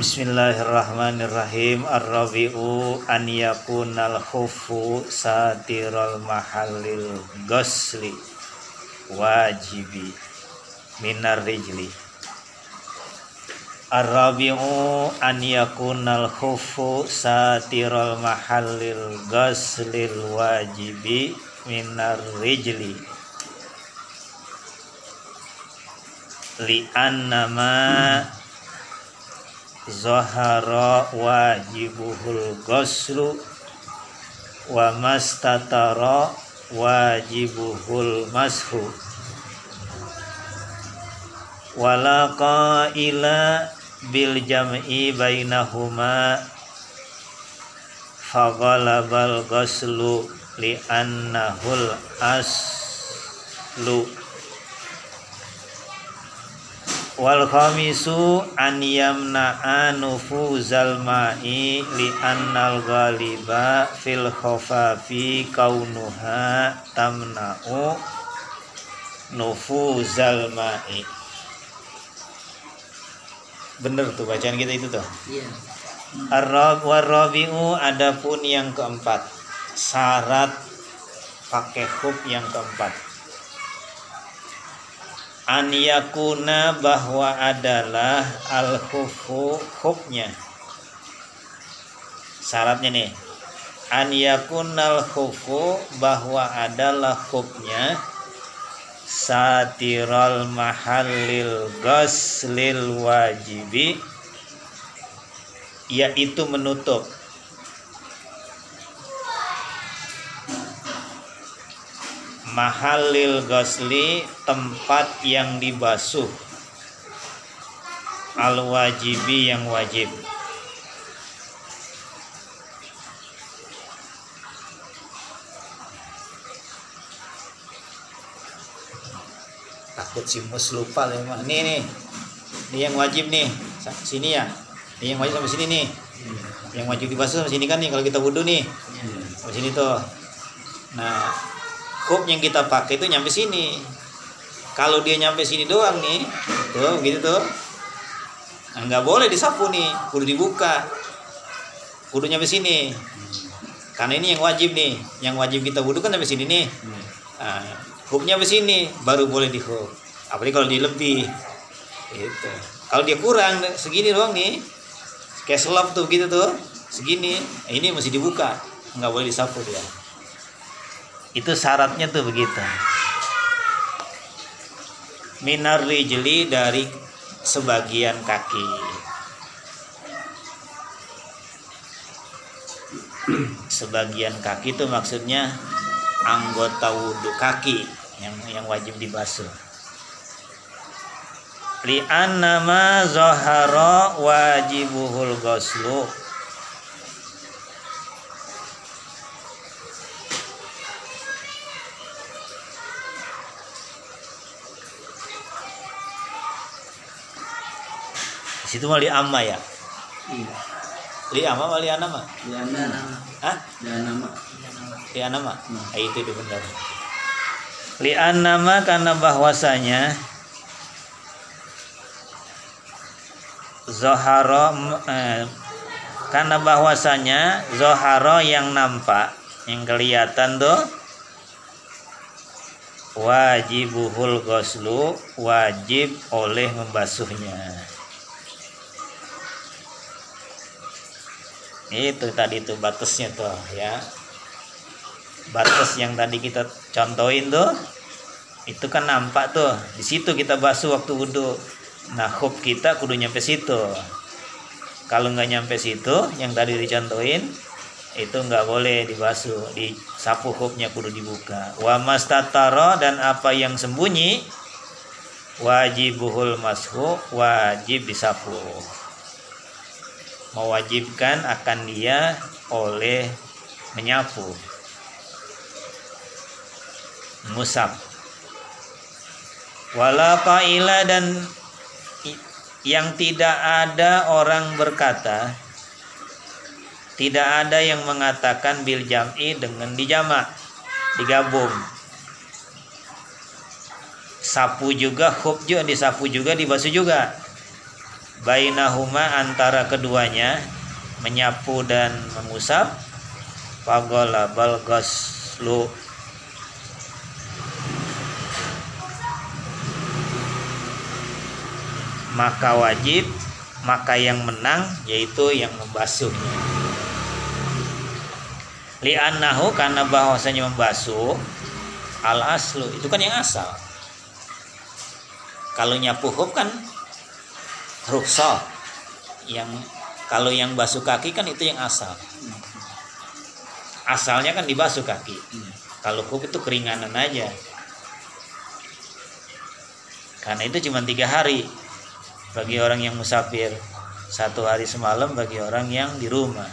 Bismillahirrahmanirrahim. Ar-rabi'u an yakunal khufu satiral mahallil ghusli wajibi minar rijli. Ar-rabi'u an yakunal khufu satiral mahallil ghuslil wajibi minar rijli. Li'annama zahara wajibuhul ghuslu wa mastatara wajibuhul mashu wala qaila bil jam'i bainahuma faghalabal ghuslu li'annahul aslu. Wal khamisu an yamna'a nufuzal ma'i li annal ghaliba fil khafafi kaunuha tamna'u nufuzal ma'i. Bener tuh bacaan kita itu tuh. Iya. Ar-rabi'u adapun yang keempat, syarat pakai khuf yang keempat. An yakuna bahwa adalah al khufu khufnya. Syaratnya nih. An yakunal khufu bahwa adalah khufnya satiral mahallil ghuslil wajibi, yaitu menutup mahallil ghusli, tempat yang dibasuh, al wajibi yang wajib. Takut si mus lupa lah. Nih yang wajib nih sini ya. Ini yang wajib sampai sini nih. Yang wajib dibasuh sampai sini kan nih kalau kita wudu nih. Sampai sini tuh. Nah, khuf yang kita pakai itu nyampe sini. Kalau dia nyampe sini doang nih, tuh begitu tuh, nah, nggak boleh disapu nih, kudu dibuka, kudu nyampe sini. Karena ini yang wajib nih, yang wajib kita wudu kan nyampe sini nih. Nah, khufnya nyampe sini, baru boleh di khuf. Apalagi kalau dia lebih, itu. Kalau dia kurang segini doang nih, kayak selop tuh gitu tuh, segini, ini mesti dibuka, nggak boleh disapu dia. Itu syaratnya tuh begitu. Minar rijli, dari sebagian kaki. Sebagian kaki itu maksudnya anggota wudu kaki yang wajib dibasuh. Li'anna ma zahara wajibuhul ghuslu. Situ mah li amma ya. Iya. Li amma mah li anama. Li anama. Hah? Li anama. Li anama. Itu benar. Li anama karena bahwasanya zahara karena bahwasanya zahara yang nampak, yang kelihatan tuh wajibuhul ghuslu, wajib oleh membasuhnya. Itu tadi tuh batasnya tuh ya. Batas yang tadi kita contohin tuh, itu kan nampak tuh. Di situ kita basuh waktu wudu. Nah, khuf kita kudu nyampe situ. Kalau nggak nyampe situ, yang tadi dicontohin, itu nggak boleh dibasuh. Disapu khufnya kudu dibuka. Wa mastatara, dan apa yang sembunyi, wajibuhul mashu, wajib disapu. Mewajibkan akan dia oleh menyapu, musab. Wala qaila, dan yang tidak ada orang berkata, tidak ada yang mengatakan bil jam'i dengan dijamak, digabung. Sapu juga, khuf juga, disapu juga, dibasuh juga. bainahuma antara keduanya, menyapu dan mengusap. Faqala bal ghaslu, maka wajib, maka yang menang yaitu yang membasuhnya. Li'annahu, karena bahwasanya membasuh, al aslu, itu kan yang asal. Kalau nyapu hub kan rukhsah, yang kalau yang basuh kaki kan itu yang asal. Asalnya kan dibasuh kaki. Kalau hub itu keringanan aja. Karena itu cuma 3 hari bagi orang yang musafir, 1 hari semalam bagi orang yang di rumah.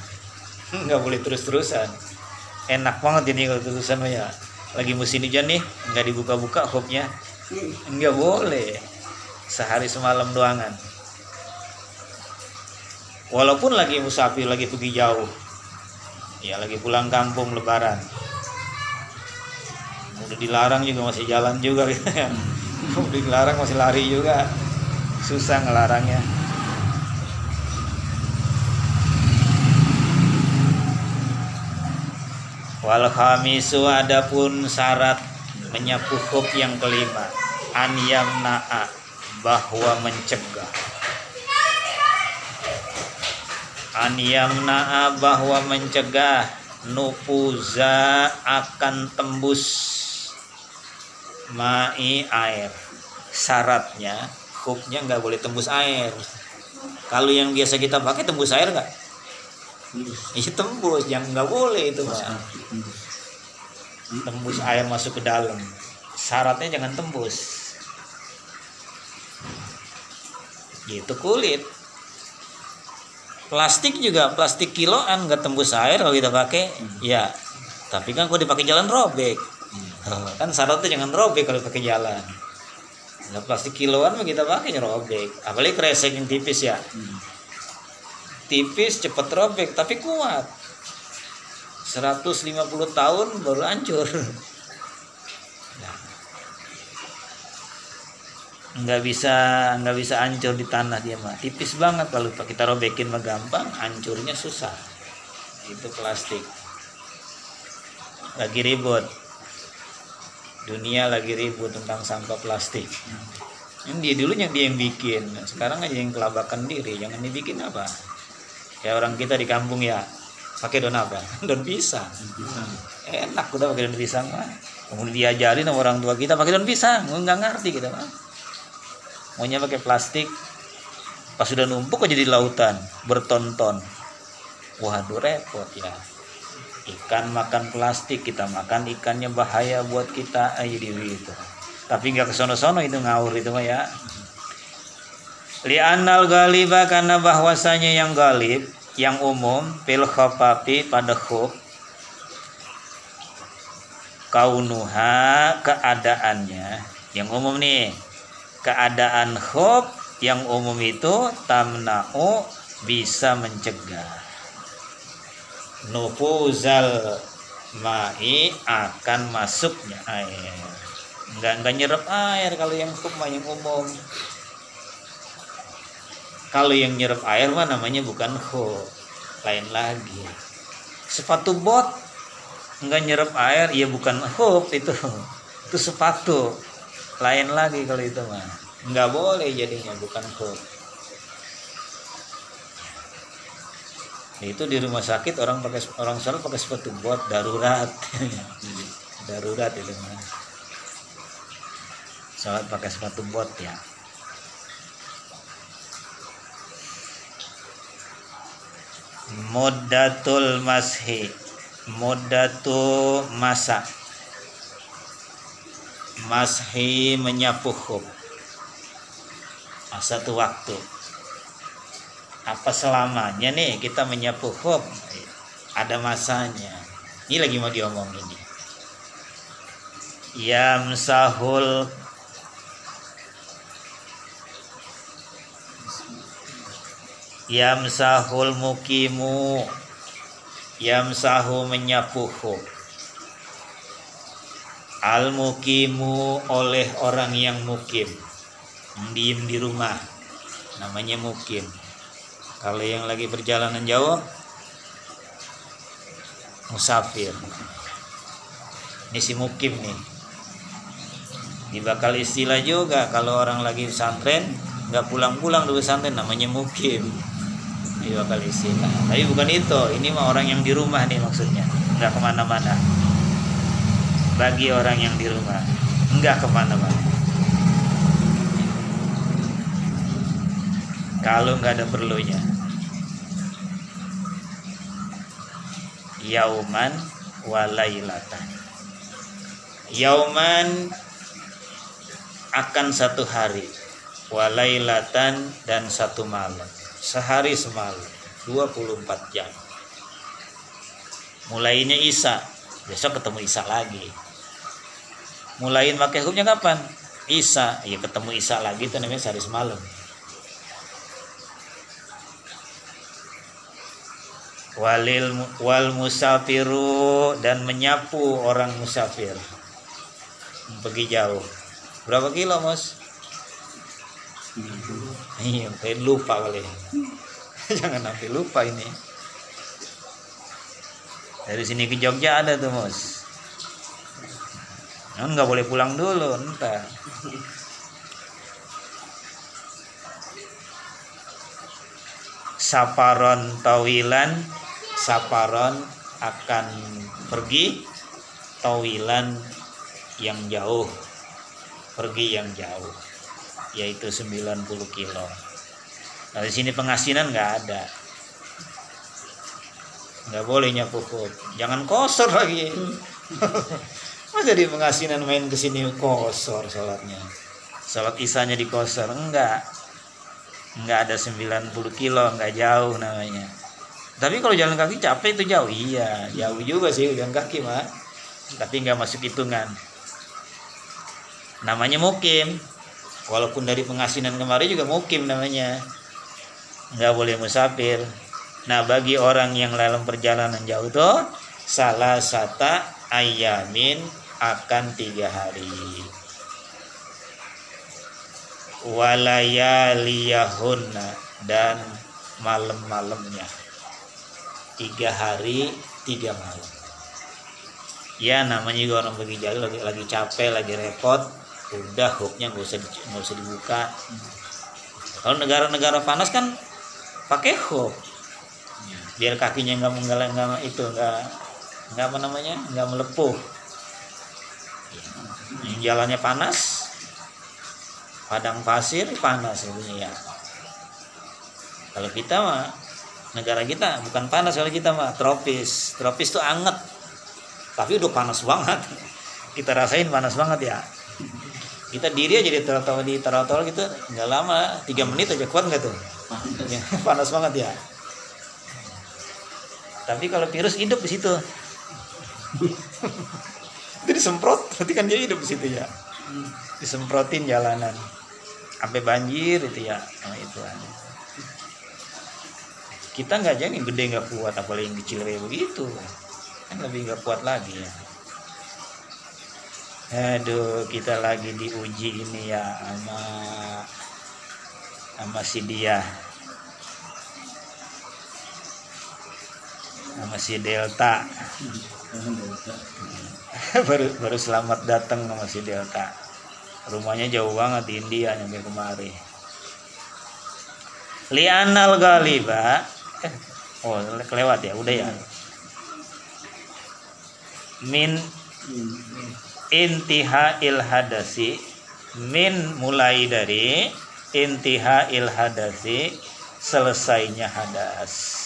Nggak boleh terus-terusan. Enak banget ini kalau terusan ya. Lagi musim hujan nih, nggak dibuka-buka hubnya. Nggak boleh. Sehari semalam doangan. Walaupun lagi musafir, lagi pergi jauh, ya lagi pulang kampung lebaran, udah dilarang juga masih jalan juga gitu ya. Udah dilarang masih lari juga, susah ngelarangnya. Wal khamisu, adapun syarat menyapu hub yang kelima, an yamna'a, bahwa mencegah. An yamna'a, bahwa mencegah, nufuza, akan tembus, ma'i, air. Syaratnya hubnya nggak boleh tembus air. Kalau yang biasa kita pakai tembus air nggak? Iya tembus, yang nggak boleh itu Pak. Tembus air masuk ke dalam. Syaratnya jangan tembus. Gitu kulit. Plastik juga, plastik kiloan nggak tembus air kalau kita pakai, ya. Tapi kan kalau dipakai jalan robek, kan syaratnya jangan robek kalau pakai jalan. Nah, plastik kiloan mah kita pakai robek, apalagi kresek yang tipis ya. Tipis cepat robek, tapi kuat. 150 tahun baru hancur. nggak bisa hancur di tanah dia mah, tipis banget. Kalau kita robekin mah gampang, hancurnya susah. Itu plastik. Lagi ribut, dunia lagi ribut tentang sampah plastik. Ini dia dulunya dia yang bikin, sekarang aja yang kelabakan diri. Jangan dibikin apa, kayak orang kita di kampung ya, pakai daun apa? Daun pisang. Enak udah pakai daun pisang mah. Kemudian diajarin sama orang tua kita pakai daun pisang, nggak ngerti kita mah. Maunya pakai plastik, pas sudah numpuk aja di lautan bertonton. Waduh repot ya. Ikan makan plastik, kita makan ikannya, bahaya buat kita aja itu. Tapi nggak kesono-sono, itu ngawur itu mah ya. Li'annal ghaliba, karena bahwasanya yang ghalib, yang umum, fil khafafi, pada khuf, kaunuha, keadaannya, yang umum nih. Keadaan khuf yang umum itu tamna'u, bisa mencegah, nufuzal ma'i, akan masuknya air. Enggak nyerap air kalau yang khuf mah, yang umum. Kalau yang nyerap air mah namanya bukan khuf, lain lagi. Sepatu bot enggak nyerap air, ya bukan khuf itu sepatu. Lain lagi kalau itu mah, nggak boleh jadinya, bukan khuf. Itu di rumah sakit orang sholat pakai sepatu bot, darurat. Darurat itu mah, sholat pakai sepatu bot ya. Muddatul mashi, muddatu masa, mashi menyapu khuf, satu waktu. Apa selamanya nih kita menyapu khuf? Ada masanya. Ini lagi mau diomongin nih. Yamsahul mukimu, yamsahu menyapu khuf. Al mukimu, oleh orang yang mukim, diem di rumah. namanya mukim. Kalau yang lagi perjalanan jauh, musafir. Ini si mukim nih. Dibakal istilah juga kalau orang lagi pesantren nggak pulang-pulang dari pesantren, namanya mukim. Dibakal istilah. Tapi bukan itu. Ini mah orang yang di rumah nih maksudnya, nggak kemana-mana. Bagi orang yang di rumah, nggak kemana-mana. Kalau nggak ada perlunya. Yauman walailatan. Yauman akan satu hari, walailatan dan satu malam, sehari semalam, 24 jam. Mulainya Isya, besok ketemu Isya lagi. Mulain pakai hukumnya kapan? Isya, ya ketemu Isya lagi, itu namanya sehari semalam. Wal musafiru, dan menyapu orang musafir pergi jauh. Berapa kilo, Mas? Iya, pengen lupa kali. Jangan sampai lupa ini. Dari sini ke Jogja ada tuh, Mas. Nggak boleh pulang dulu, entar. Saparon tawilan, saparon akan pergi, tawilan yang jauh, pergi yang jauh, yaitu 90 kilo. Nah, di sini pengasinan nggak ada, nggak boleh nyapu hub, jangan kosor lagi. Masa di pengasinan main kesini kosor sholatnya, sholat isanya di kosor, enggak ada 90 kilo, nggak jauh namanya. Tapi kalau jalan kaki capek itu jauh, iya jauh juga sih jalan kaki mah, tapi nggak masuk hitungan. Namanya mukim, walaupun dari pengasinan kemarin juga mukim namanya, nggak boleh musafir. Nah, bagi orang yang dalam perjalanan jauh tuh salah sata ayamin, akan 3 hari. Walayaliyahunna, dan malam-malamnya, 3 hari 3 malam. Ya namanya juga orang pergi jauh, lagi capek, lagi repot, udah hubnya nggak usah dibuka. Kalau negara-negara panas kan pakai hub, biar kakinya nggak melepuh. Jalannya panas, padang pasir panas ya. Kalau kita mah, negara kita bukan panas, kalau kita mah tropis. Tropis tuh anget, tapi udah panas banget. Kita rasain panas banget ya. Kita diri aja di trotoar gitu, nggak lama, 3 menit aja kuat nggak tuh? Ya, panas banget ya. Tapi kalau virus hidup di situ. Itu disemprot, berarti kan dia hidup di situ ya. Disemprotin jalanan sampai banjir itu ya. Nah, itu aja. Kita nggak jadi gede nggak kuat, apalagi yang kecil kayak begitu kan lebih nggak kuat lagi ya. Aduh, kita lagi diuji ini ya sama si dia, sama si Delta. baru selamat datang sama si Delta. Rumahnya jauh banget di India nyampe kemari. Li'anal ghaliba. Kelewat ya, udah ya. Min intiha il hadasi, min mulai dari intiha il hadasi, selesainya hadas.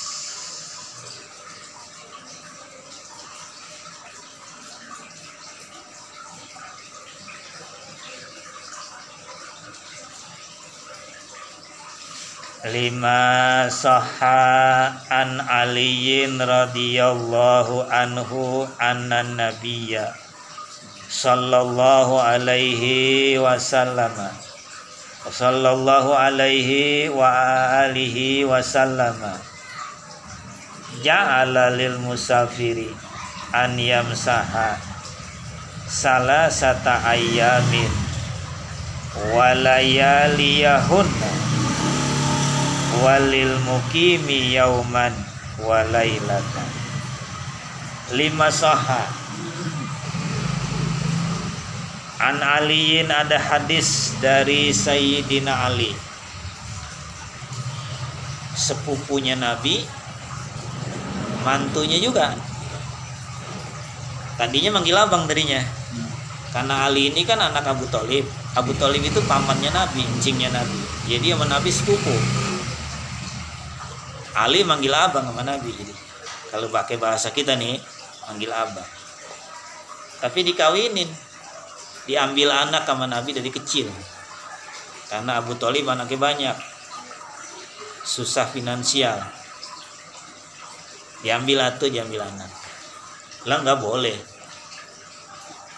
Lima sahha an aliyin radhiyallahu anhu anna nabiyya sallallahu alaihi wasallam sallallahu alaihi wa alihi wasallam ja'ala lil musafiri an yamsaha salasata ayyamin wa layaliyahunna walil muqimi yauman walailatan. 5 sahha. An Aliin, ada hadis dari Sayyidina Ali, sepupunya Nabi, mantunya juga. Tadinya manggil abang tadinya, karena Ali ini kan anak Abu Thalib. Abu Thalib itu pamannya Nabi, encingnya Nabi. Jadi sama Nabi sepupu. Ali manggil abang sama Nabi. Jadi kalau pakai bahasa kita nih, manggil abang. Tapi dikawinin, diambil anak sama Nabi dari kecil. Karena Abu Thalib anaknya banyak, susah finansial, diambil anak. Lah nggak boleh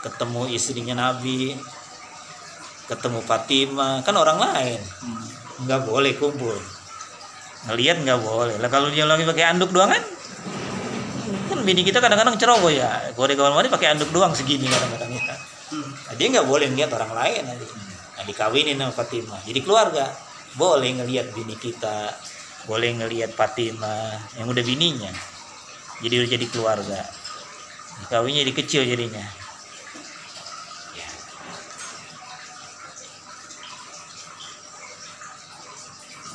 ketemu istrinya Nabi, ketemu Fatimah, kan orang lain, nggak boleh kumpul, ngelihat nggak boleh. Lah kalau dia lagi pakai anduk doang kan bini kita kadang-kadang ceroboh ya, kalau kawan mandi pakai anduk doang segini kadang-kadang ya. Nah, dia nggak boleh ngeliat orang lain nanti. Nah, dikawinin sama Fatimah, jadi keluarga. Boleh ngelihat bini kita, boleh ngelihat Fatimah yang udah bininya, jadi udah jadi keluarga. Kawinnya jadi kecil jadinya.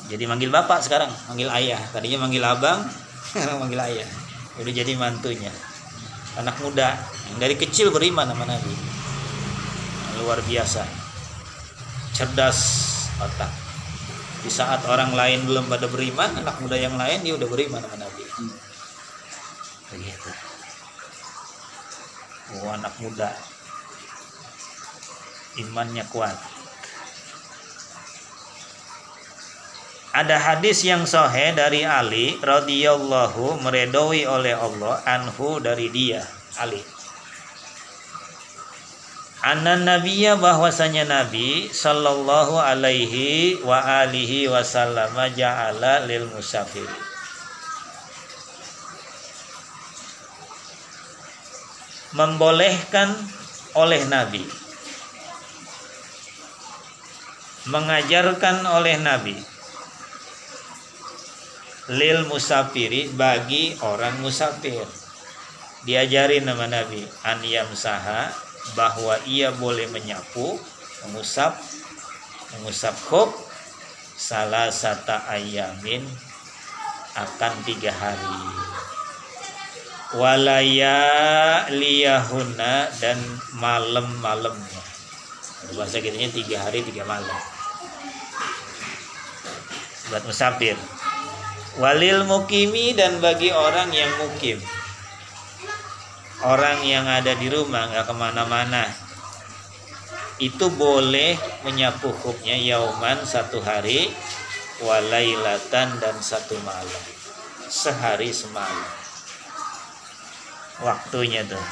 Jadi manggil bapak sekarang, manggil ayah. Tadinya manggil abang, sekarang manggil ayah. Udah jadi mantunya. Anak muda yang dari kecil beriman sama Nabi. Luar biasa. Cerdas otak. Di saat orang lain belum pada beriman, anak muda yang lain dia udah beriman sama Nabi. Begitu. Oh, anak muda imannya kuat. Ada hadis yang sahih dari Ali radhiyallahu, meridhoi oleh Allah, anhu, dari dia Ali. Anna nabiyya, bahwasanya Nabi sallallahu alaihi wa alihi wasallam ja'ala lil musafir, membolehkan oleh Nabi, mengajarkan oleh Nabi, lil musafiri, bagi orang musafir, diajarin nama Nabi, an yamsaha, bahwa ia boleh menyapu, mengusap khuf, salasata ayamin, akan 3 hari, walaya liyahuna, dan malam-malamnya. Bahasa kitanya 3 hari 3 malam buat musafir. Walil mukimi, dan bagi orang yang mukim, orang yang ada di rumah nggak kemana-mana, itu boleh menyapu khufnya yauman, 1 hari, walailatan, dan 1 malam, sehari semalam. Waktunya tuh.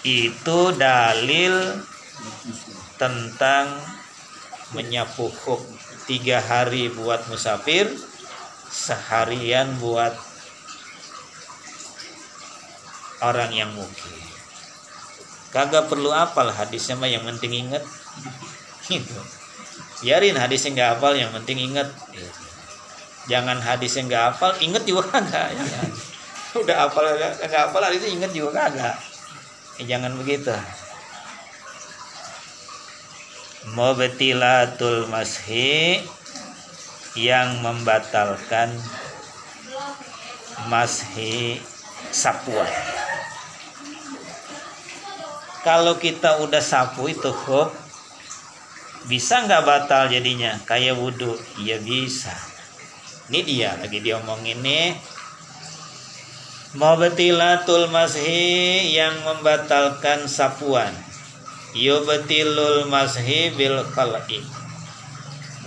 Itu dalil tentang menyapu khuf, 3 hari buat musafir, seharian buat orang yang mukim. Kagak perlu hafal hadisnya mah, yang penting inget. Gitu. Biarin hadisnya nggak hafal, yang penting inget. Jangan hadisnya nggak hafal, inget juga kagak. Ya. Udah hafal nggak hafal, hadisnya inget juga kagak. Jangan begitu. Mubtilatul mashi, yang membatalkan mashi sapuan. Kalau kita udah sapu itu khuf, bisa nggak batal jadinya kayak wudhu? Iya bisa. Ini dia lagi diomongin nih. Mubtilatul mashi, yang membatalkan sapuan. Yubtilul mashi bil khal'i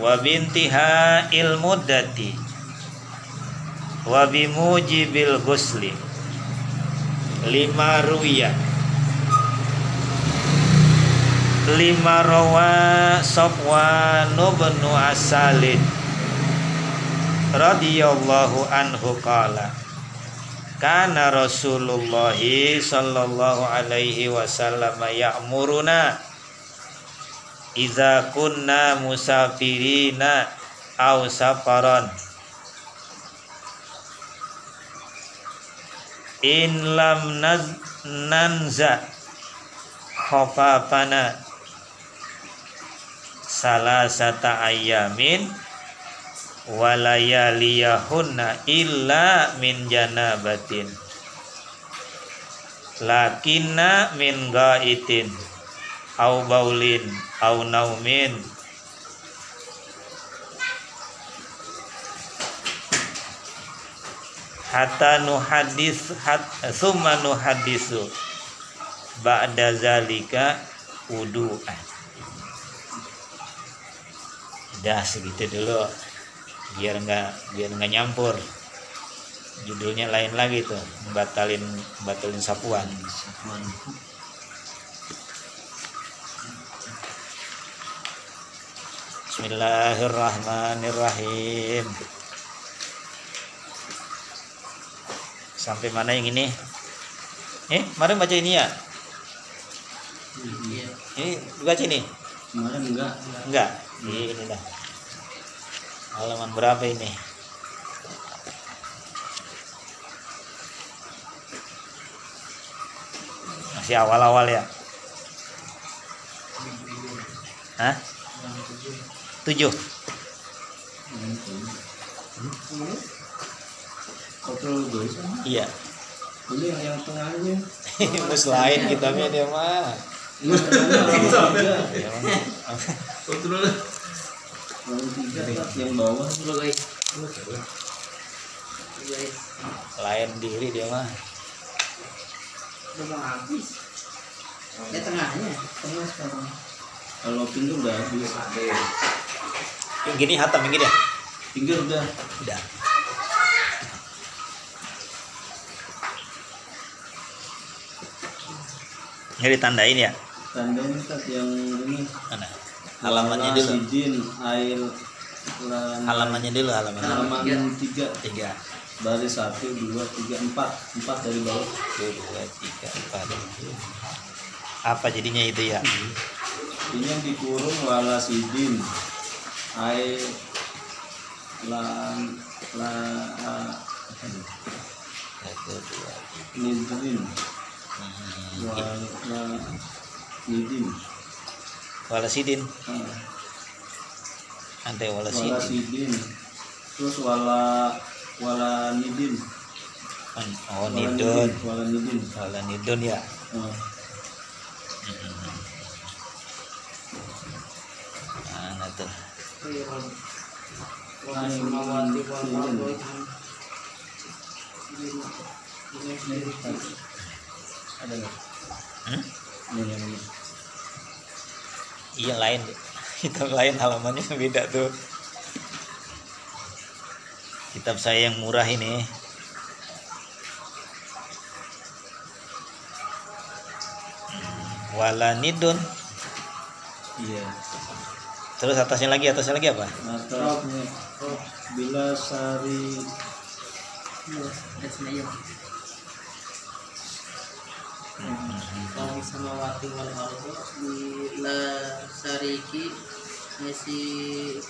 wa bintiha il muddati wa bimujibil ghusli 5 ruya 5 rawa Safwan bin Asalin radhiyallahu anhu qala, kana Rasulullah sallallahu alaihi wasallam ya'muruna, Iza kunna musafirina aw safaron in lam nanza khafafana salasata ayamin walayaliyahunna illa min janabatin lakinna min gaitin au baulin au naumin hatta summa nuhadisu ba'da zalika wudu'an. Udah segitu dulu biar nggak nyampur. Judulnya lain lagi tuh, batalin sapuan. Bismillahirrahmanirrahim. Sampai mana yang ini? Kemarin baca ini ya? Iya. Ini baca ini? Kemarin Enggak. Ini dah. Halaman berapa ini? Masih awal-awal ya? Hah? 7. Kontrol guys. Iya. Ini yang tengahnya. Mus lain kitabnya dia mah. Kontrol. Yang bawah dulu guys. Lain diri dia mah. Udah mau habis. Ya tengah sekarang. Kalau pinggir udah habis. Yang gini hatam yang gini ya? Pinggir udah. Udah. Ini ditandain ya? Tandanya kan yang ini. Mana? Halamannya dulu. Sidin air Halamannya dulu halaman 3. 3. Baris 1 2 3 4 dari bawah. 1 2 3 4. Apa jadinya itu ya? Ini yang dikurung wala sidin air nidrin nidin Walasidin. Ante walasidin. walasidin terus wala nidin Oh, nidun. wala nidin Nidun ya. Mana tuh? Ada nggak? Ini. Iya lain. Kitab lain halamannya beda tuh. Kitab saya yang murah ini. Wala nidun. Iya. Terus atasnya lagi apa? Atasnya bila sari Kalau sama wati wal ardu bila sariki masih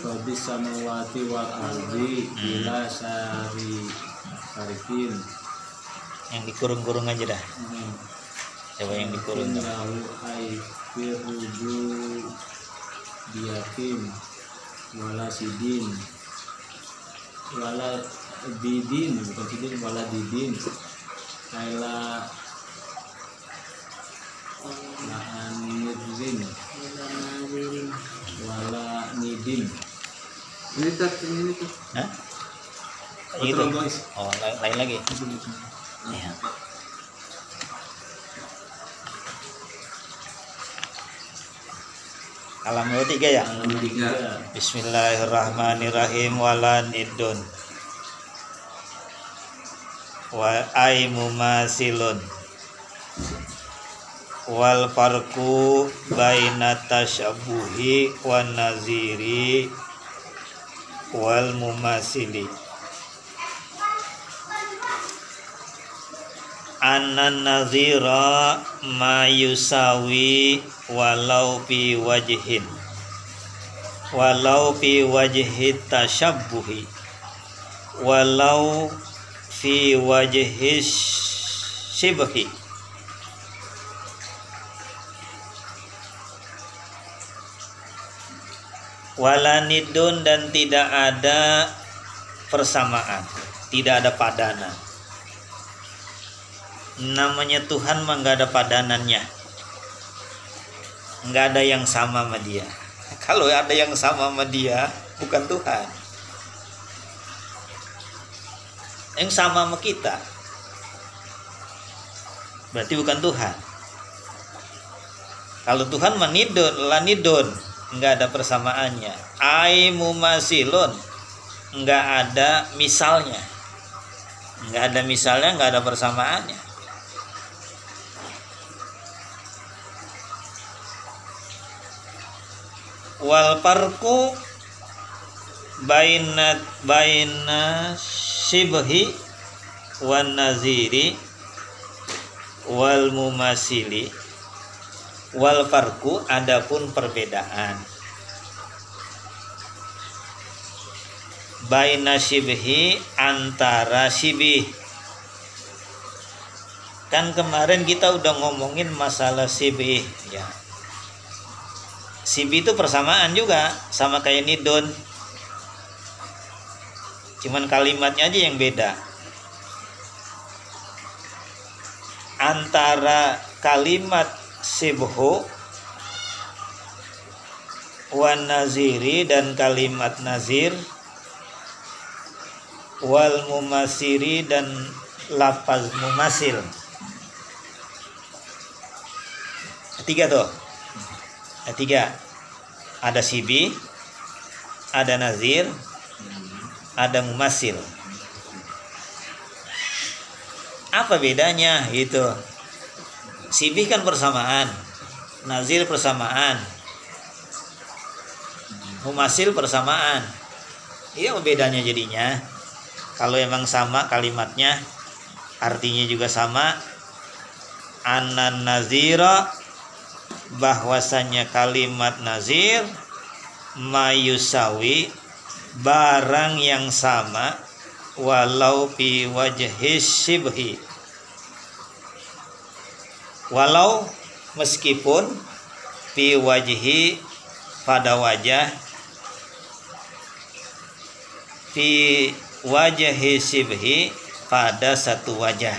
Babi samawati wal ardi bila sarikin. Yang dikurung-kurung aja dah. Coba yang dikurung tuh. Lahu ai firdu diakim wala sidin wala didin bukan sidin wala didin kaila nidrin wala nidin. Ini tuh Hah? Gitu. Oh, lain lagi. Ya. Halaman 3 ya? Bismillahirrahmanirrahim. Wala nidun wa ay mumasilun wal farqu baina tasyabuhi wan naziri wal mumasili Anan nazira ma yusawi walau fi wajhin tasyabbuhi walau fi wajhi shibhi. Walanidun, dan tidak ada persamaan, tidak ada padanan. Namanya Tuhan mah nggak ada padanannya, nggak ada yang sama sama dia. Kalau ada yang sama sama dia, bukan Tuhan. Yang sama sama kita, berarti bukan Tuhan. Kalau Tuhan manidun, lanidun, nggak ada persamaannya. Ai mumasilun, nggak ada misalnya, nggak ada misalnya, nggak ada persamaannya. Wal parku baina shibhi wan naziri wal mumasili. Wal farku, adapun perbedaan baina shibhi, antara shibih. Kan kemarin kita udah ngomongin masalah shibih ya. Shibih itu persamaan juga, sama kayak nidun, cuman kalimatnya aja yang beda. Antara kalimat sibhu wan naziri dan kalimat nazir, wal mumasiri dan lafaz mumasil. Tiga tuh. Tiga. Ada sibi, ada nazir, ada mumasil. Apa bedanya itu? Sibi kan persamaan, nazir persamaan, mumasil persamaan. Iya, bedanya jadinya. Kalau emang sama kalimatnya, artinya juga sama. Anan nazira, bahwasanya kalimat nazir, mayusawi, barang yang sama, walau fi wajhi shibhi, walau meskipun, fi wajhi pada wajah, fi wajhi shibhi pada satu wajah.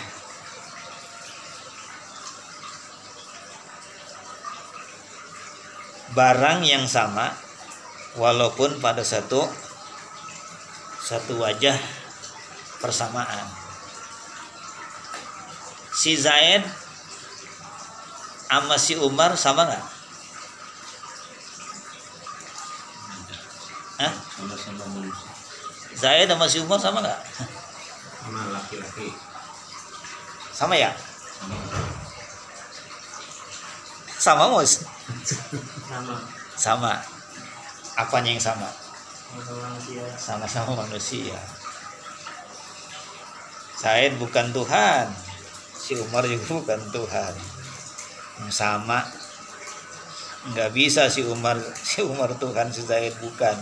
Barang yang sama walaupun pada satu wajah persamaan. Si Zaid sama si Umar sama nggak? Hah? Sama-sama manusia. Zaid sama si Umar sama nggak? Sama laki-laki. Sama ya? Sama. Sama Mus? Sama. Sama. Apanya yang sama? Manusia. Sama-sama manusia. Zaid bukan Tuhan, si Umar juga bukan Tuhan. Sama, nggak bisa si Umar Tuhan, si Zaid bukan.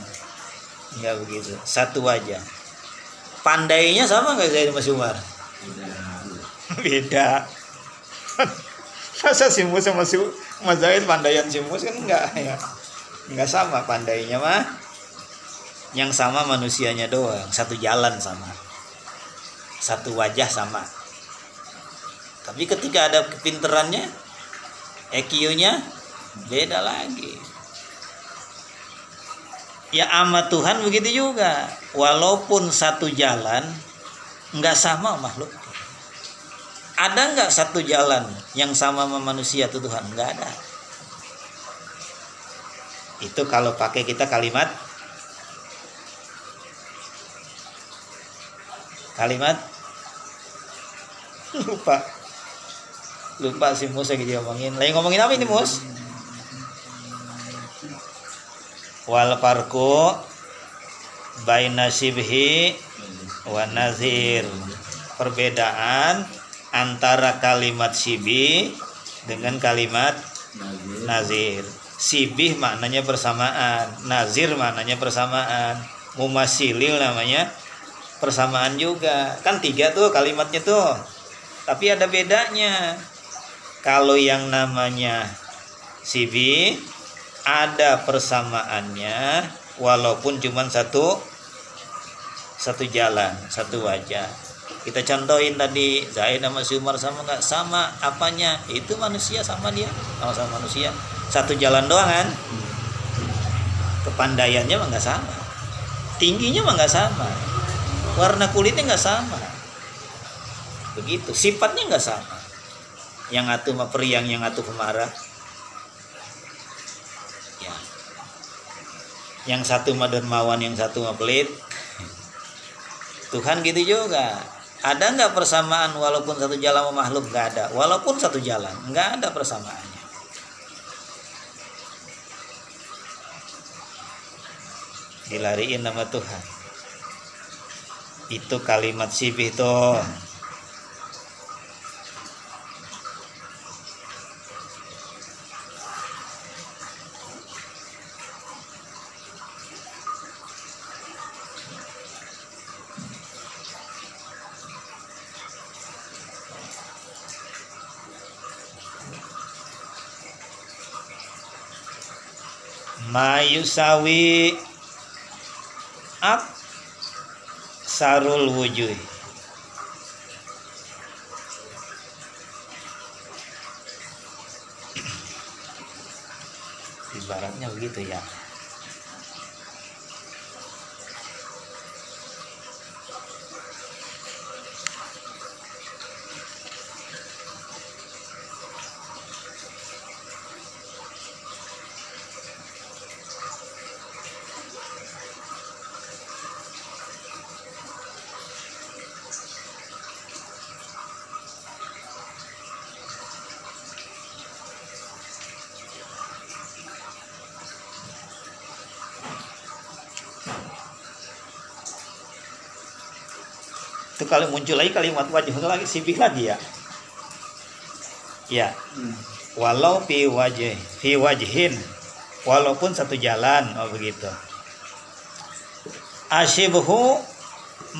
Nggak begitu. Satu aja. Pandainya sama nggak Zaid sama si Umar? Beda. Masa si Mus sama si Zaid pandaian si Mus kan nggak sama pandainya mah. Yang sama manusianya doang, satu jalan sama, satu wajah sama. Tapi ketika ada kepinterannya, EQ-nya beda lagi. Ya ama Tuhan begitu juga, walaupun satu jalan, nggak sama makhluk. Ada nggak satu jalan yang sama sama manusia itu Tuhan? Nggak ada. Itu kalau pakai kita kalimat lupa si Mus lagi ngomongin. Lagi ngomongin apa ini Mus? Wal farqu baina shibhi wa nazir. Perbedaan antara kalimat sibih dengan kalimat nazir. Sibih maknanya persamaan, nazir maknanya persamaan, mumasilil namanya persamaan juga. Kan 3 tuh kalimatnya tuh. Tapi ada bedanya. Kalau yang namanya sibih ada persamaannya walaupun cuma satu jalan, satu wajah. Kita contohin tadi, Zaid sama si Umar sama nggak? Sama apanya? Itu manusia sama dia, sama-sama manusia. Satu jalan doang kan? Kepandaiannya mah nggak sama, tingginya mah nggak sama, warna kulitnya nggak sama, begitu. Sifatnya nggak sama. Yang atuh mah periang, yang atuh pemarah. Ya. Yang satu mah dermawan, yang satu mah pelit. Tuhan gitu juga. Ada nggak persamaan walaupun satu jalan sama makhluk? Nggak ada. Walaupun satu jalan, nggak ada persamaannya. Dilariin nama Tuhan. Itu kalimat sibih tuh. Mayusawi sarul wujuh. Ibaratnya begitu ya. Itu kalau muncul lagi kalimat wajah lagi sibih lagi ya. Ya. Walau fi wajhin, walaupun satu jalan, begitu. Asyibhu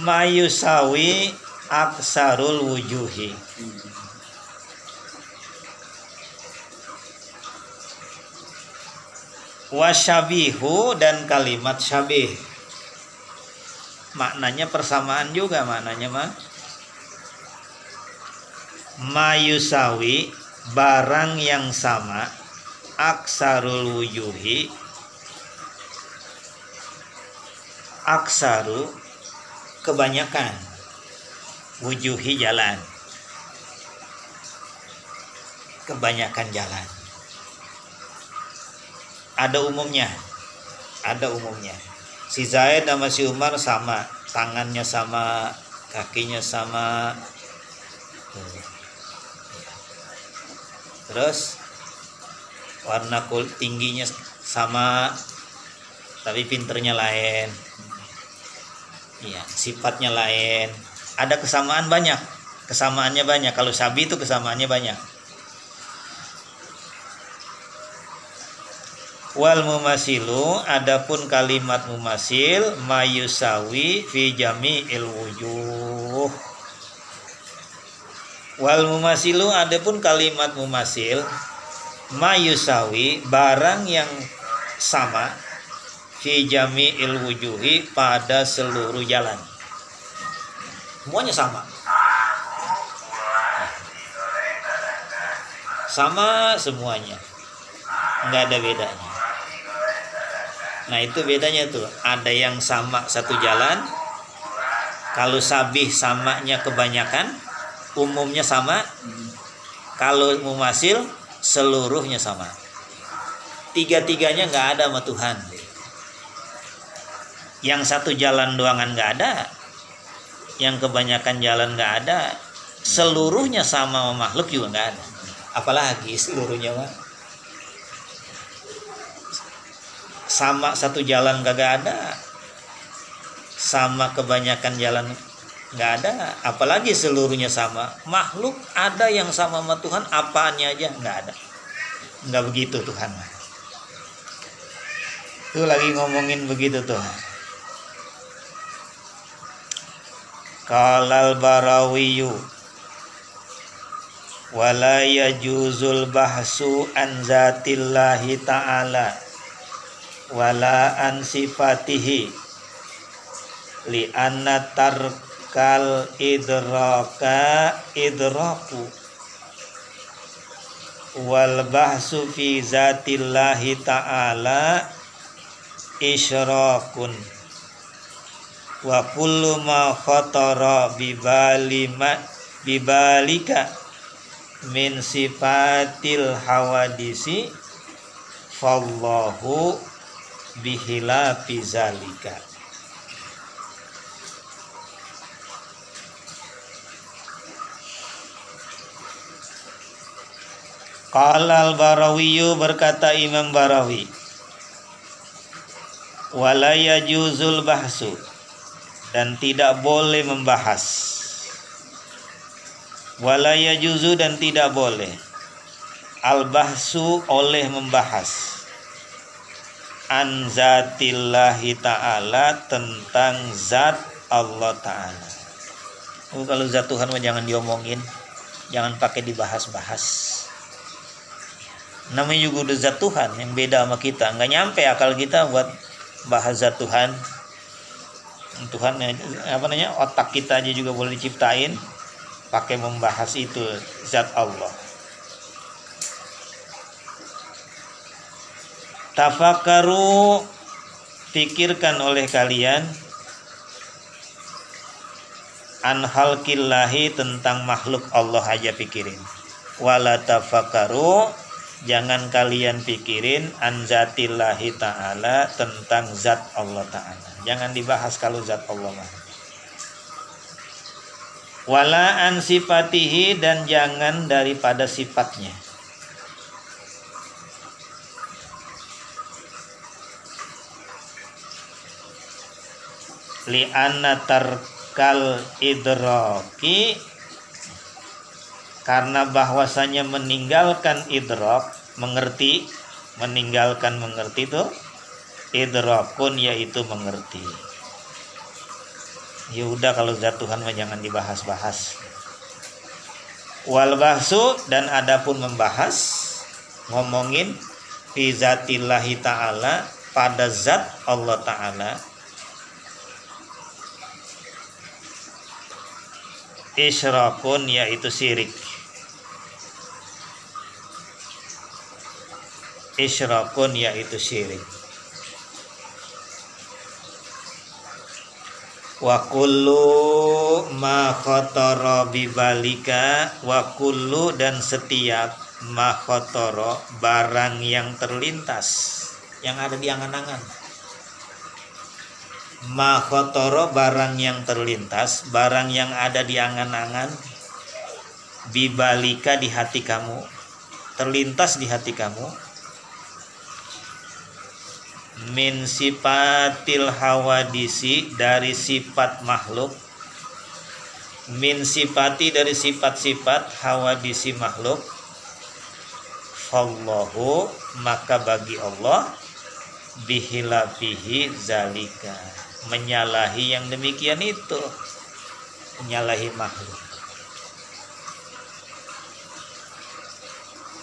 mayusawi aksarul wujuhi. Wasyabihu dan kalimat syabih. Maknanya persamaan juga maknanya mah. Mayusawi barang yang sama, aksarul wujuhi, aksaru kebanyakan, wujuhi jalan, kebanyakan jalan. Ada umumnya. Si Zaid sama si Umar sama, tangannya sama, kakinya sama. Terus warna kulit tingginya sama, tapi pinternya lain. Iya, sifatnya lain. Ada kesamaan banyak, kesamaannya banyak. Kalau Sabi itu kesamaannya banyak. Wal mumasilu, adapun kalimat mumasil, mayusawi fi jami'il wujuh. Wal mumasilu, adapun kalimat mumasil, mayusawi barang yang sama, fi jami'il wujuhi pada seluruh jalan. Semuanya sama. Sama semuanya. Enggak ada bedanya. Nah itu bedanya tuh, ada yang sama satu jalan. Kalau sabih samanya kebanyakan, umumnya sama. Kalau mumasil seluruhnya sama. Tiga-tiganya nggak ada sama Tuhan. Yang satu jalan doangan nggak ada, yang kebanyakan jalan nggak ada, seluruhnya sama sama makhluk juga nggak ada. Apalagi seluruhnya mah. Sama satu jalan kagak ada, sama kebanyakan jalan nggak ada. Apalagi seluruhnya sama. Makhluk ada yang sama sama Tuhan, apaannya aja nggak ada. Nggak begitu Tuhan. Itu lagi ngomongin begitu tuh. Qalal Barawiyu wala yajuzul bahsu an zatillahi ta'ala wala an sifatihi li anna tarkal idraku wal bahsu fi zatillahi ta'ala isyrakun wa kullu ma khatara bibalika min sifatil hawadisi fallahu bihilafi zalika. Qala al-Barawiyu, berkata Imam Barawi, wala yajuzul bahsu, dan tidak boleh membahas. Wala yajuzu, dan tidak boleh al-bahsu, oleh membahas an zatillahi ta'ala, tentang zat Allah ta'ala. Kalau zat Tuhan mah jangan diomongin, jangan pakai dibahas-bahas. Namanya juga udah zat Tuhan yang beda sama kita, nggak nyampe akal kita buat bahas zat Tuhan. Tuhan otak kita aja juga boleh diciptain pakai membahas itu zat Allah. Tafakkaru, pikirkan oleh kalian, an khalqillahi, tentang makhluk Allah aja pikirin. Wala tafakkaru, jangan kalian pikirin an zatillahi ta'ala, tentang zat Allah ta'ala. Jangan dibahas kalau zat Allah mah. Wala an sifatihi, dan jangan daripada sifatnya. Li anna tarkal idraki, karena bahwasanya meninggalkan idrak, mengerti, meninggalkan mengerti itu idrakun, yaitu mengerti. Ya udah, kalau zat Tuhan mah jangan dibahas-bahas. Wal bahsu, dan adapun membahas, ngomongin fi zatillahi ta'ala, pada zat Allah ta'ala, isyrakun, yaitu syirik. Isyrakun, yaitu syirik. Wa kullu ma khatara bibalika, wa kullu, dan setiap ma khatara, barang yang terlintas, yang ada di angan-angan. Ma khatara, barang yang terlintas, barang yang ada di angan-angan, bibalika, di hati kamu, terlintas di hati kamu, min sifatil hawadisi, dari sifat makhluk, min sifati, dari sifat-sifat hawadisi makhluk, fallahu, maka bagi Allah, bihilafihi zalika, menyalahi yang demikian itu, menyalahi makhluk.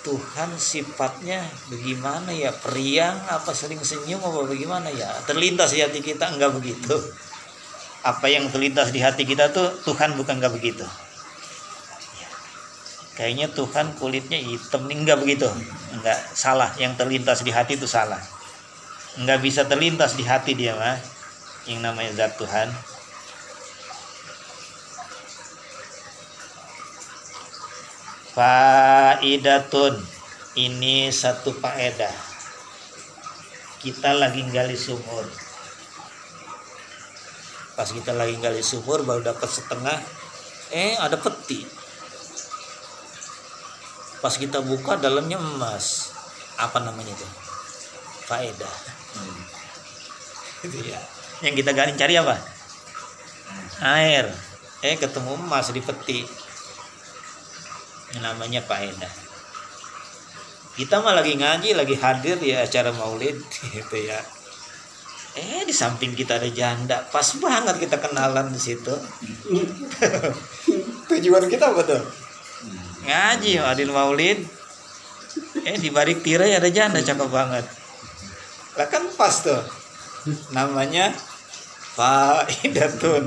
Tuhan sifatnya bagaimana ya? Periang apa, sering senyum apa, bagaimana ya? Terlintas di hati kita, enggak begitu. Apa yang terlintas di hati kita tuh Tuhan bukan, enggak begitu. Kayaknya Tuhan kulitnya hitam nih, enggak begitu. Enggak, salah. Yang terlintas di hati itu salah. Enggak bisa terlintas di hati dia mah yang namanya zat Tuhan. Faidatun, ini satu faedah. Kita lagi gali sumur. Pas kita lagi gali sumur, baru dapat setengah, ada peti. Pas kita buka, dalamnya emas. Apa namanya itu? Faedah. Itu ya. Yang kita gali cari apa? Air. ketemu emas di peti. Namanya faedah. Kita mah lagi ngaji, lagi hadir ya acara maulid gitu ya. Di samping kita ada janda, pas banget kita kenalan di situ. Tujuan kita apa tuh? Ngaji, hadir maulid. Di balik tirai ada janda, cakep banget. Lah kan pas tuh. Namanya faidatun.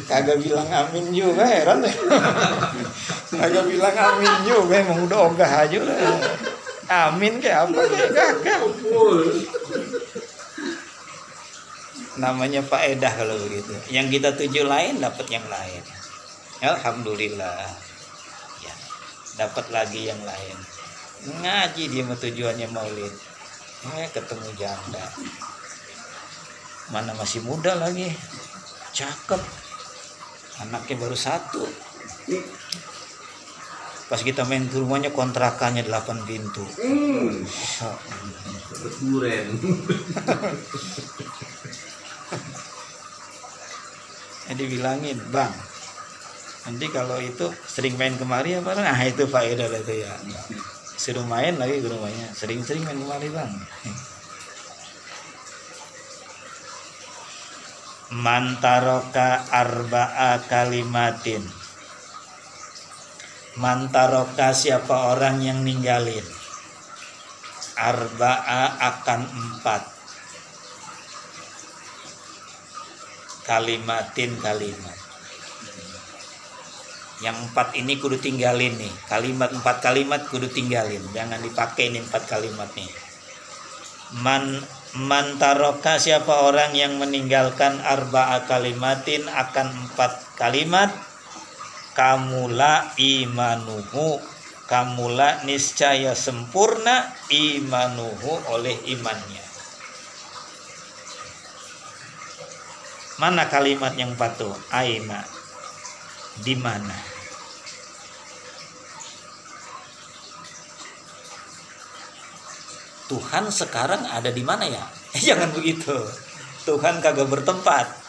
Kagak bilang amin juga, heran deh. Kagak bilang amin juga, emang udah ogah aja lah. Amin kayak apa kayak kagak. Namanya faedah kalau begitu. Yang kita tuju lain dapat yang lain. Alhamdulillah. Ya, dapat lagi yang lain. Ngaji dia mah tujuannya maulid. Ketemu janda. Mana masih muda lagi. Cakep. Anaknya baru 1. Pas kita main ke rumahnya kontrakannya 8 pintu. Duren. Jadi bilangin, Bang, nanti kalau itu sering main kemari apa? Itu faedah itu ya. Suruh main lagi ke rumahnya. Sering-sering main kemari, Bang. Mantaroka arba'a kalimatin. Mantaroka siapa orang yang ninggalin arba'a akan 4 kalimatin kalimat. Yang 4 ini kudu tinggalin nih. 4 kalimat kudu tinggalin. Jangan dipakai nih 4 kalimat nih. Mantaroka siapa orang yang meninggalkan arba'a kalimatin akan 4 kalimat. Kamula imanuhu, kamula niscaya sempurna imanuhu oleh imannya. Mana kalimat yang patuh? Aina, di mana? Tuhan sekarang ada di mana ya? Jangan begitu. Tuhan kagak bertempat.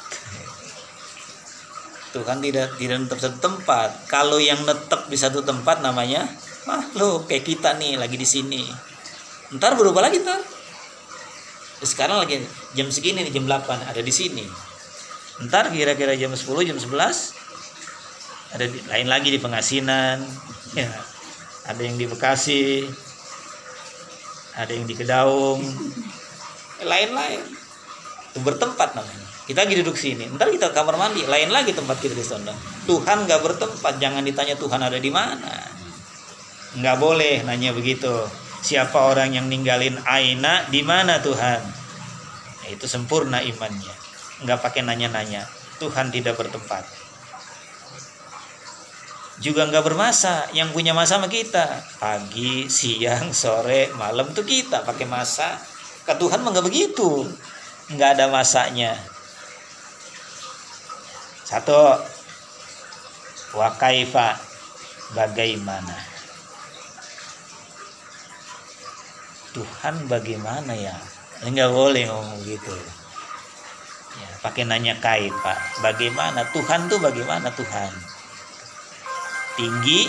Tuhan tidak tetap satu tempat. Kalau yang netep di satu tempat namanya makhluk. Kayak kita nih lagi di sini. Ntar berubah lagi ntar. Sekarang lagi jam segini nih, jam 8 ada di sini. Ntar kira-kira jam 10, jam 11 ada lain lagi di Pengasinan. Ya. Ada yang di Bekasi. Ada yang di Kedaung. Lain-lain. Itu bertempat namanya. Kita lagi duduk sini, ntar kita kamar mandi, lain lagi tempat kita di sana. Tuhan gak bertempat, jangan ditanya Tuhan ada di mana. Nggak boleh nanya begitu. Siapa orang yang ninggalin aina, di mana Tuhan? Itu sempurna imannya. Nggak pakai nanya-nanya. Tuhan tidak bertempat. Juga nggak bermasa. Yang punya masa sama kita. Pagi, siang, sore, malam tuh kita pakai masa. Ke Tuhan mah nggak begitu. Nggak ada masanya. 1. Wa kaifa, bagaimana? Tuhan bagaimana ya? Enggak boleh ngomong gitu. Ya, pakai nanya kaifa, bagaimana? Tuhan tuh bagaimana Tuhan? Tinggi,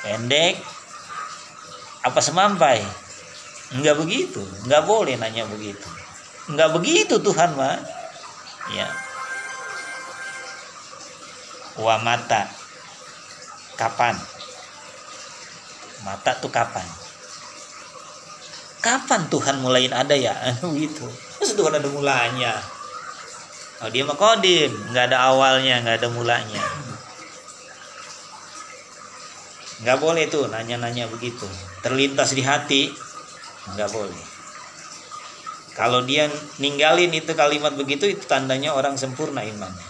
pendek, apa semampai? Enggak begitu, enggak boleh nanya begitu. Enggak begitu Tuhan mah. Ya. Wa mata, kapan? Mata tuh kapan? Kapan Tuhan mulain ada ya? Gitu. Masa Tuhan ada mulanya? Oh, dia mah kodim, nggak ada awalnya, nggak ada mulanya. Nggak boleh tuh nanya-nanya begitu. Terlintas di hati, nggak boleh. Kalau dia ninggalin itu kalimat begitu, itu tandanya orang sempurna imannya.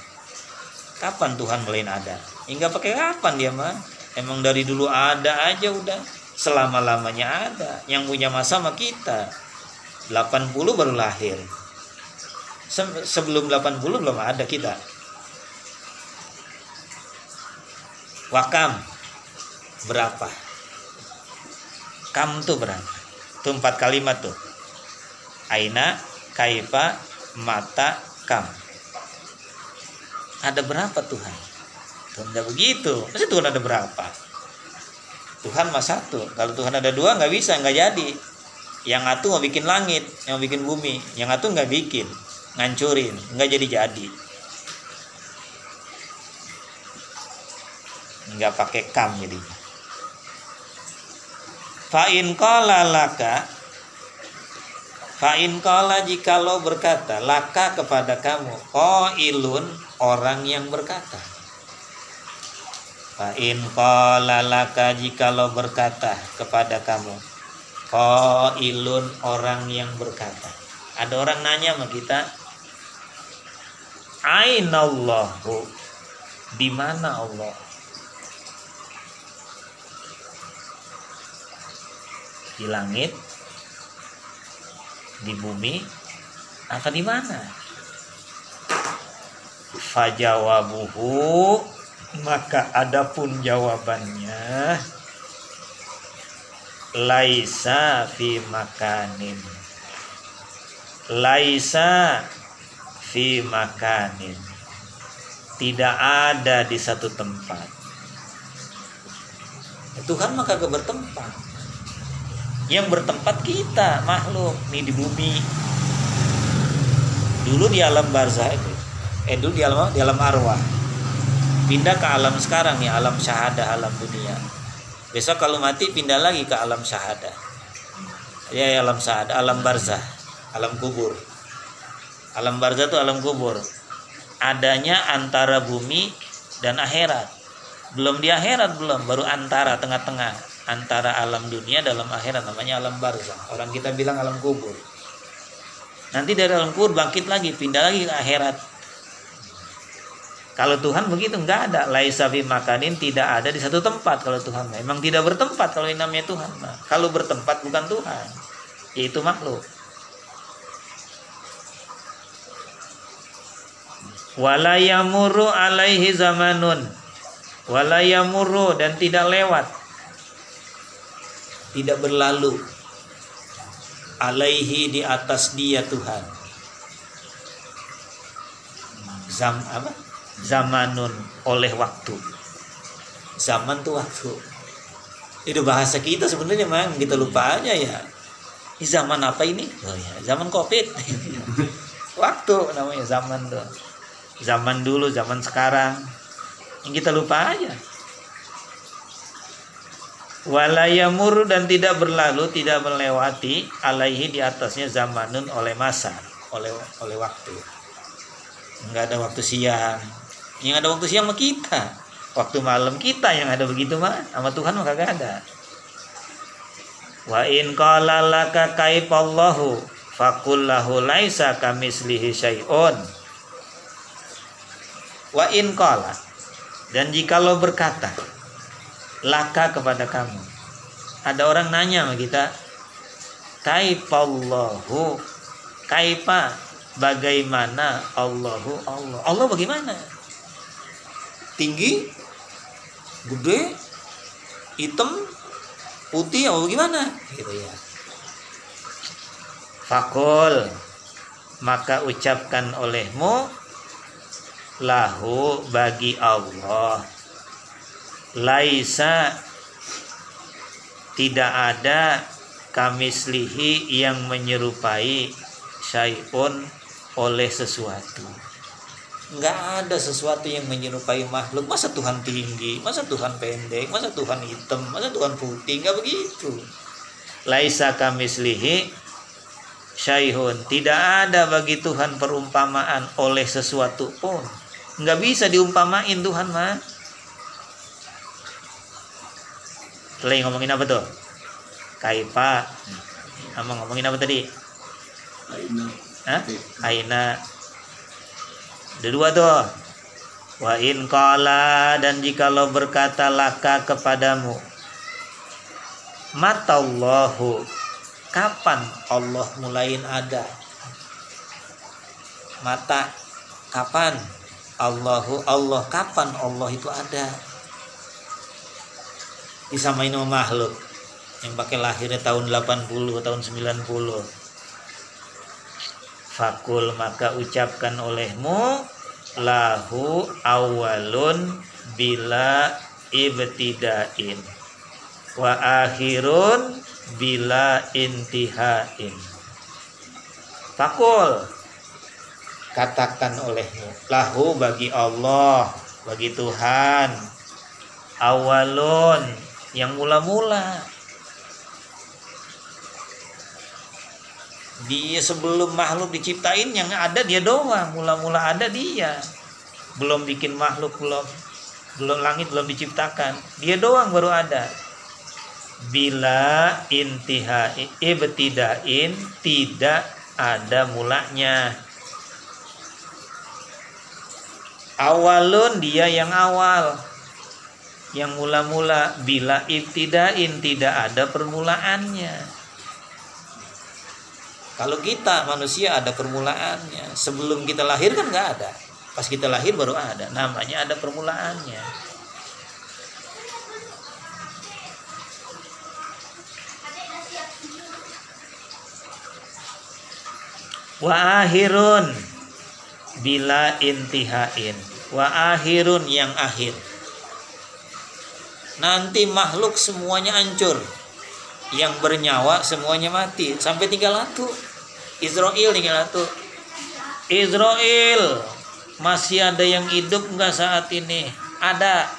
Kapan Tuhan mulain ada? Enggak pakai kapan dia mah. Emang dari dulu ada aja udah. Selama-lamanya ada. Yang punya masa sama kita. 80 baru lahir. Sebelum 80 belum ada kita. Wakam berapa? Kam tuh berapa? Tuh 4 kalimat tuh. Aina, kaifa, mata, kam. Ada berapa Tuhan? Tuhan tidak begitu. Masa Tuhan ada berapa? Tuhan mah satu. Kalau Tuhan ada dua nggak bisa, nggak jadi. Yang satu mau bikin langit, yang mau bikin bumi. Yang satu nggak bikin, ngancurin, nggak jadi. Nggak pakai kam jadinya. Fa'in qala laka, fa'in qala jikalau berkata laka kepada kamu, qailun orang yang berkata. Fa'in qala laka jikalau berkata kepada kamu, qailun orang yang berkata. Ada orang nanya sama kita, ainallahu, di mana Allah? Di langit, di bumi, atau di mana? Fajawabuhu, maka adapun jawabannya, laisa fi makanin, laisa fi makanin, tidak ada di satu tempat. Tuhan maka kagak bertempat. Yang bertempat kita makhluk nih di bumi. Dulu di alam barzah itu, dulu di alam arwah. Pindah ke alam sekarang nih, alam syahadah, alam dunia. Besok kalau mati pindah lagi ke alam syahadah. Ya, alam syahadah, alam barzah, alam kubur. Alam barzah itu alam kubur. Adanya antara bumi dan akhirat. Belum di akhirat belum, baru antara, tengah-tengah. Antara alam dunia dalam akhirat, namanya alam barzah. Orang kita bilang alam kubur. Nanti dari alam kubur bangkit lagi, pindah lagi ke akhirat. Kalau Tuhan begitu, enggak ada. Laisa fi makanin, tidak ada di satu tempat. Kalau Tuhan memang tidak bertempat, kalau ini namanya Tuhan. Nah, kalau bertempat bukan Tuhan, yaitu makhluk. Wala yamurru alaihi zamanun, wala yamurru, dan tidak lewat, tidak berlalu, alaihi, di atas dia Tuhan, zamanun, oleh waktu. Zaman tuh waktu. Itu bahasa kita sebenarnya, memang kita lupa aja ya. Ini zaman apa ini? Oh ya, zaman Covid. Waktu namanya zaman tuh. Zaman dulu, zaman sekarang. Yang kita lupa aja. Walayamur, dan tidak berlalu, tidak melewati, alaihi, di atasnya, zamanun, oleh masa, oleh waktu. Enggak ada waktu siang. Yang ada waktu siang mah kita. Waktu malam kita yang ada begitu mah. Sama Tuhan mah kagak ada. Wa in qala laka kaifallahu faqul lahu laisa kamislihi syai'un. Wa in qala, dan jikalau berkata laka kepada kamu, ada orang nanya sama kita, kaifallahu, kaifa, bagaimana, Allahu, Allah, Allah bagaimana? Tinggi, gede, hitam, putih, apa bagaimana? Gitu ya. Fakul, maka ucapkan olehmu, lahu, bagi Allah, laisa, tidak ada, kamislihi, yang menyerupai, syai'un, oleh sesuatu. Enggak ada sesuatu yang menyerupai makhluk. Masa Tuhan tinggi, masa Tuhan pendek, masa Tuhan hitam, masa Tuhan putih? Enggak begitu. Laisa kamislihi syai'un, tidak ada bagi Tuhan perumpamaan oleh sesuatu pun. Enggak bisa diumpamain Tuhan mah. Lagi ngomongin apa tuh? Kaifa. Ngomongin apa tadi? Aina. Ada dua tuh. Wa in qala, dan jikalau berkata laka kepadamu, matallahu, kapan Allah mulain ada? Mata, kapan? Allahu, Allah, kapan Allah itu ada? Disamain sama makhluk yang pakai lahirnya tahun 80, tahun 90. Fakul, maka ucapkan olehmu, lahu awalun bila ibtidain wa akhirun bila intihain. Fakul, katakan olehmu, lahu bagi Allah, bagi Tuhan, awalun yang mula-mula. Dia sebelum makhluk diciptain yang ada dia doang, mula-mula ada dia. Belum bikin makhluk, belum langit belum diciptakan, dia doang baru ada. Bila intiha ibtidain, tidak ada mulanya. Awalun, dia yang awal, yang mula-mula. Bila ibtidain, tidak ada permulaannya. Kalau kita manusia ada permulaannya. Sebelum kita lahir kan nggak ada. Pas kita lahir baru ada. Namanya ada permulaannya. Wa akhirun bila intihain. Wa akhirun, yang akhir. Nanti makhluk semuanya hancur. Yang bernyawa semuanya mati. Sampai tinggal satu. Israel tinggal satu. Israel, masih ada yang hidup enggak saat ini? Ada.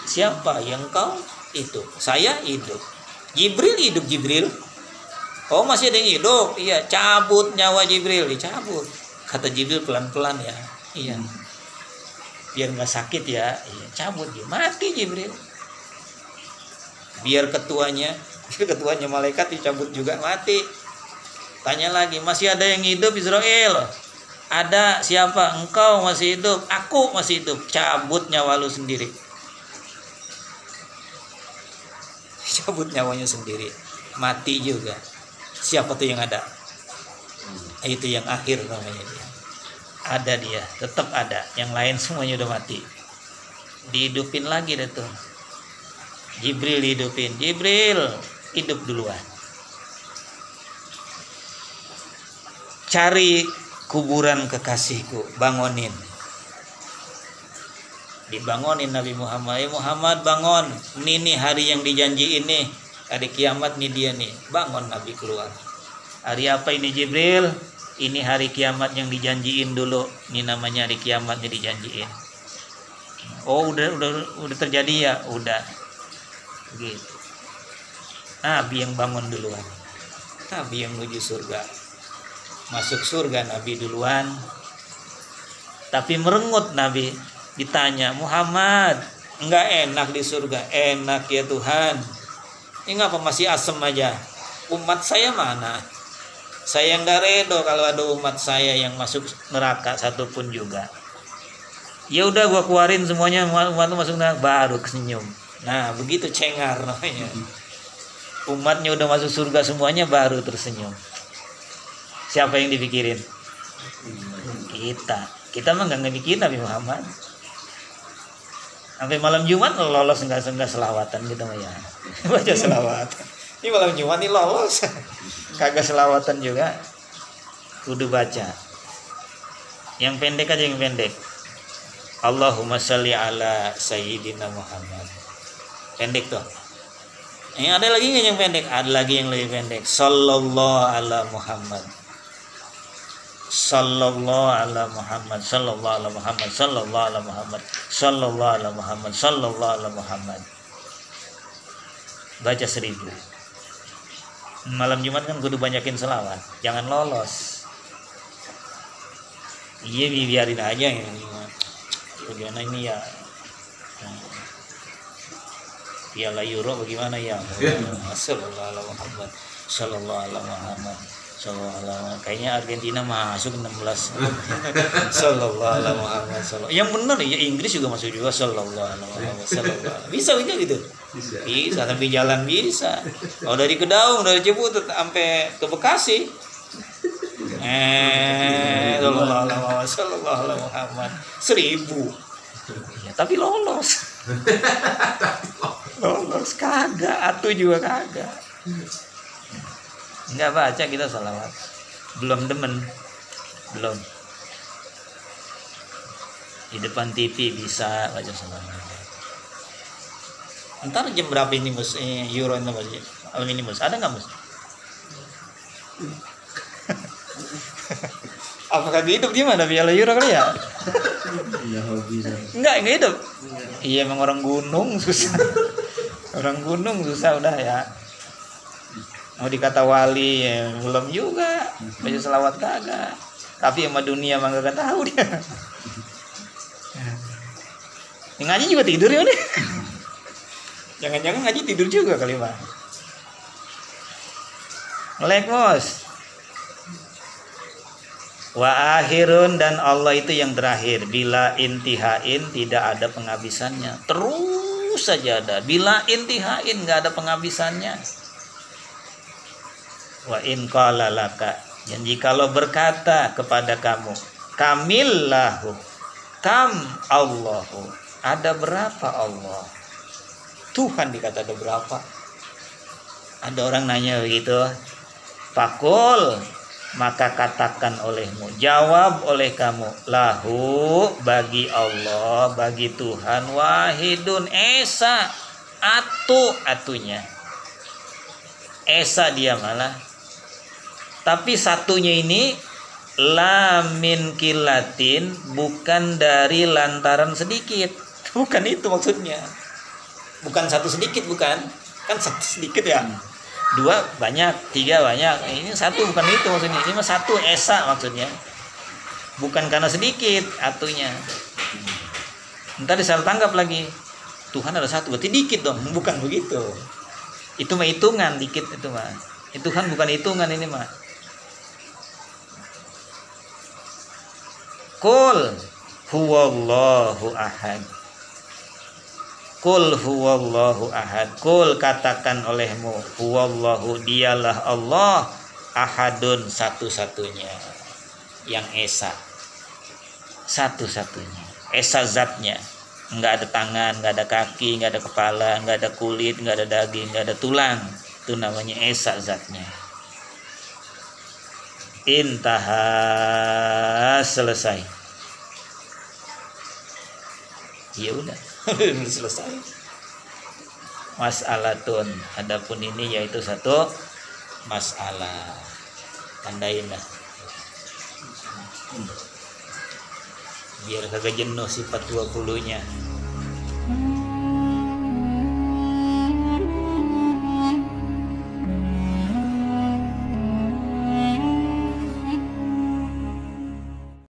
Siapa? Yang kau? Itu. Saya hidup. Jibril hidup, Jibril. Oh, masih ada yang hidup? Iya, cabut nyawa Jibril, dicabut. Kata Jibril pelan-pelan ya. Iya. Biar enggak sakit ya. Iya, cabut dia. Mati Jibril. Biar ketuanya malaikat dicabut juga, mati. Tanya lagi, masih ada yang hidup Israel? Ada. Siapa? Engkau masih hidup, aku masih hidup. Cabut nyawa lu sendiri. Cabut nyawanya sendiri, mati juga. Siapa tuh yang ada? Itu yang akhir namanya dia. Ada dia, tetap ada. Yang lain semuanya udah mati. Dihidupin lagi deh tuh. Jibril hidupin. Jibril hidup duluan. Cari kuburan kekasihku, bangunin. Dibangunin Nabi Muhammad. Muhammad bangun. Ini hari yang dijanji ini. Hari kiamat nih dia nih. Bangun Nabi keluar. Hari apa ini Jibril? Ini hari kiamat yang dijanjiin dulu. Ini namanya hari kiamat yang dijanjiin. Oh udah terjadi ya? Udah. Gitu. Nabi yang bangun duluan. Nabi yang menuju surga. Masuk surga Nabi duluan. Tapi merengut Nabi. Ditanya, Muhammad, enggak enak di surga? Enak ya Tuhan. Ini ngapa masih asem aja? Umat saya mana? Saya enggak redo kalau ada umat saya yang masuk neraka satupun juga. Ya udah gua keluarin semuanya, umat masuk neraka, baru senyum. Nah, begitu cengar namanya. Umatnya udah masuk surga semuanya baru tersenyum. Siapa yang dipikirin? Kita mah nggak mikirin Nabi Muhammad. Sampai malam Jumat lolos enggak selawatan gitu mah ya. Baca selawatan. Ini malam Jumat nih lolos. Kagak selawatan juga. Kudu baca. Yang pendek aja yang pendek. Allahumma sholli ala sayyidina Muhammad. Pendek tuh. Ada lagi nggak yang pendek? Ada lagi yang lebih pendek. Sallallahu ala Muhammad. Sallallahu ala Muhammad. Sallallahu ala Muhammad. Sallallahu ala Muhammad. Sallallahu ala Muhammad. Sallallahu ala Muhammad. Baca 1000. Malam Jumat kan kudu banyakin selawat. Jangan lolos. Iya, biarin aja ya. Bagaimana ini ya? Piala Euro bagaimana ya? Sallallahu ala Muhammad. Sallallahu ala Muhammad. Sallallahu ala. Kayaknya Argentina masuk 16. Sallallahu ala Muhammad. Yang benar ya, Inggris juga masuk juga. Sallallahu ala Muhammad. Sallallahu. Bisa gitu. Bisa sampai jalan bisa. Kalau dari Kedaung, dari Ciputat sampai ke Bekasi. Sallallahu ala Muhammad. 1000. Ya, tapi lolos. Lolos kagak, atuh juga kagak. Enggak baca kita salawat. Belum demen. Belum. di depan TV bisa baca salam. Ntar jam berapa ini Mus? Euro itu Mus? Ini Mus, ada nggak Mus? Apakah hidup gimana Piala Euro kali ya? Iya hobi saya. Enggak hidup. Iya emang orang gunung susah. Orang gunung susah udah ya. Mau dikata wali ya, belum juga. Baca selawat kagak. Tapi sama dunia mah kagak tahu dia. Ngaji juga tidur ya nih. Jangan-jangan ngaji tidur juga kali mah. Melek Mus. Wa akhirun, dan Allah itu yang terakhir. Bila intihain, tidak ada penghabisannya. Terus saja ada. Bila intihain, nggak ada penghabisannya. Wa in qala laka, dan jikalau berkata kepada kamu, kamillahu, kam Allahu, ada berapa Allah? Tuhan dikata ada berapa? Ada orang nanya begitu. Fakul, maka katakan olehmu, jawab oleh kamu, lahu, bagi Allah, bagi Tuhan, wahidun, esa, atunya, esa dia malah, tapi satunya ini lamin kilatin, bukan dari lantaran sedikit, bukan itu maksudnya, bukan satu sedikit, bukan, kan satu sedikit ya. Dua banyak, tiga banyak. Ini satu bukan itu maksudnya. Ini mah satu esa maksudnya. Bukan karena sedikit atunya. Ntar disalah tanggap lagi. Tuhan ada satu, berarti dikit dong. Bukan begitu. Itu mah hitungan dikit itu mah. Itu kan bukan hitungan ini mah. Qul huwallahu ahad. Qul huwallahu ahad. Qul, katakan olehmu, huwallahu, dialah Allah, ahadun, satu-satunya, yang esa, satu-satunya, esa zatnya, nggak ada tangan, nggak ada kaki, nggak ada kepala, nggak ada kulit, nggak ada daging, nggak ada tulang. Itu namanya esa zatnya. Intaha, selesai. Ya udah. Selesai. Mas'alatun, adapun ini yaitu satu masalah. Tandain lah. Biar kagak jenuh sifat 20-nya.